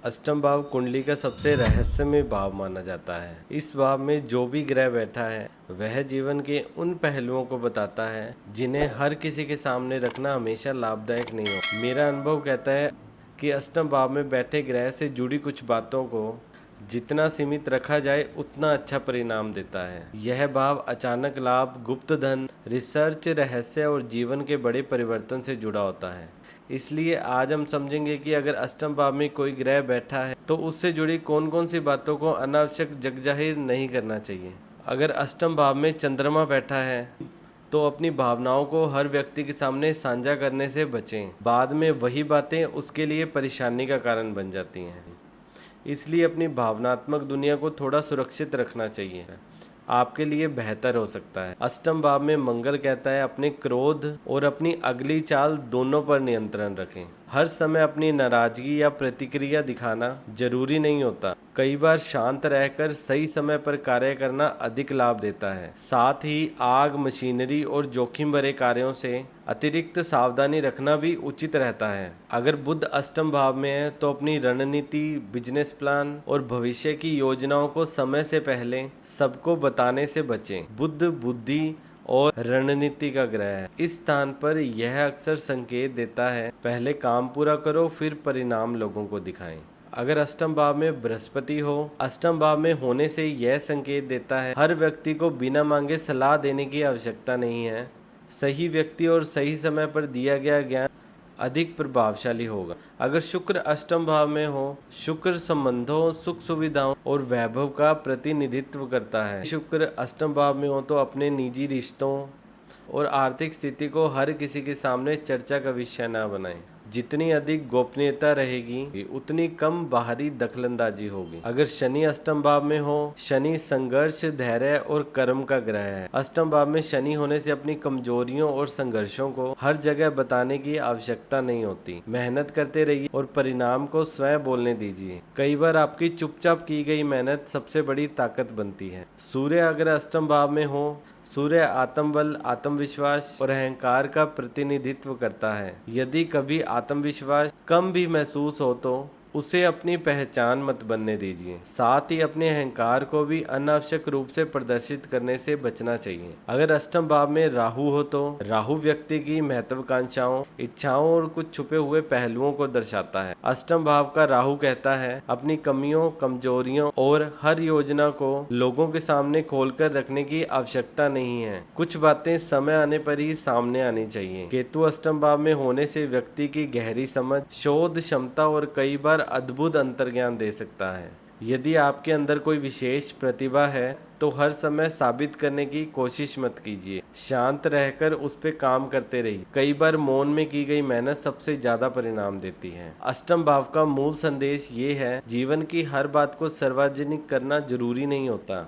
अष्टम भाव कुंडली का सबसे रहस्यमय भाव माना जाता है। इस भाव में जो भी ग्रह बैठा है वह जीवन के उन पहलुओं को बताता है जिन्हें हर किसी के सामने रखना हमेशा लाभदायक नहीं हो। मेरा अनुभव कहता है कि अष्टम भाव में बैठे ग्रह से जुड़ी कुछ बातों को जितना सीमित रखा जाए उतना अच्छा परिणाम देता है। यह भाव अचानक लाभ, गुप्त धन, रिसर्च, रहस्य और जीवन के बड़े परिवर्तन से जुड़ा होता है। इसलिए आज हम समझेंगे कि अगर अष्टम भाव में कोई ग्रह बैठा है तो उससे जुड़ी कौन कौन सी बातों को अनावश्यक जगजाहिर नहीं करना चाहिए। अगर अष्टम भाव में चंद्रमा बैठा है तो अपनी भावनाओं को हर व्यक्ति के सामने साझा करने से बचें। बाद में वही बातें उसके लिए परेशानी का कारण बन जाती हैं। इसलिए अपनी भावनात्मक दुनिया को थोड़ा सुरक्षित रखना चाहिए, आपके लिए बेहतर हो सकता है। अष्टम भाव में मंगल कहता है अपने क्रोध और अपनी अगली चाल दोनों पर नियंत्रण रखें। हर समय अपनी नाराजगी या प्रतिक्रिया दिखाना जरूरी नहीं होता। कई बार शांत रहकर सही समय पर कार्य करना अधिक लाभ देता है। साथ ही आग, मशीनरी और जोखिम भरे कार्यों से अतिरिक्त सावधानी रखना भी उचित रहता है। अगर बुध अष्टम भाव में है तो अपनी रणनीति, बिजनेस प्लान और भविष्य की योजनाओं को समय से पहले सबको बताने से बचें। बुध बुद्धि और रणनीति का ग्रह है। इस स्थान पर यह अक्सर संकेत देता है पहले काम पूरा करो फिर परिणाम लोगों को दिखाएं। अगर अष्टम भाव में बृहस्पति हो, अष्टम भाव में होने से यह संकेत देता है हर व्यक्ति को बिना मांगे सलाह देने की आवश्यकता नहीं है। सही व्यक्ति और सही समय पर दिया गया ज्ञान अधिक प्रभावशाली होगा। अगर शुक्र अष्टम भाव में हो, शुक्र संबंधों, सुख सुविधाओं और वैभव का प्रतिनिधित्व करता है। शुक्र अष्टम भाव में हो तो अपने निजी रिश्तों और आर्थिक स्थिति को हर किसी के सामने चर्चा का विषय न बनाएं। जितनी अधिक गोपनीयता रहेगी उतनी कम बाहरी दखलंदाजी होगी। अगर शनि अष्टम भाव में हो, शनि संघर्ष, धैर्य और कर्म का ग्रह है। अष्टम भाव में शनि होने से अपनी कमजोरियों और संघर्षों को हर जगह बताने की आवश्यकता नहीं होती। मेहनत करते रहिए और परिणाम को स्वयं बोलने दीजिए। कई बार आपकी चुपचाप की गई मेहनत सबसे बड़ी ताकत बनती है। सूर्य अगर अष्टम भाव में हो, सूर्य आत्मबल, आत्मविश्वास और अहंकार का प्रतिनिधित्व करता है। यदि कभी आत्मविश्वास कम भी महसूस हो तो उसे अपनी पहचान मत बनने दीजिए। साथ ही अपने अहंकार को भी अनावश्यक रूप से प्रदर्शित करने से बचना चाहिए। अगर अष्टम भाव में राहु हो तो राहु व्यक्ति की महत्वाकांक्षाओं, इच्छाओं और कुछ छुपे हुए पहलुओं को दर्शाता है। अष्टम भाव का राहु कहता है अपनी कमियों, कमजोरियों और हर योजना को लोगों के सामने खोलकर रखने की आवश्यकता नहीं है। कुछ बातें समय आने पर ही सामने आनी चाहिए। केतु अष्टम भाव में होने से व्यक्ति की गहरी समझ, शोध क्षमता और कई बार अद्भुत अंतर्ज्ञान दे सकता है। यदि आपके अंदर कोई विशेष प्रतिभा है तो हर समय साबित करने की कोशिश मत कीजिए। शांत रहकर उस पर काम करते रहिए। कई बार मौन में की गई मेहनत सबसे ज्यादा परिणाम देती है। अष्टम भाव का मूल संदेश ये है, जीवन की हर बात को सार्वजनिक करना जरूरी नहीं होता।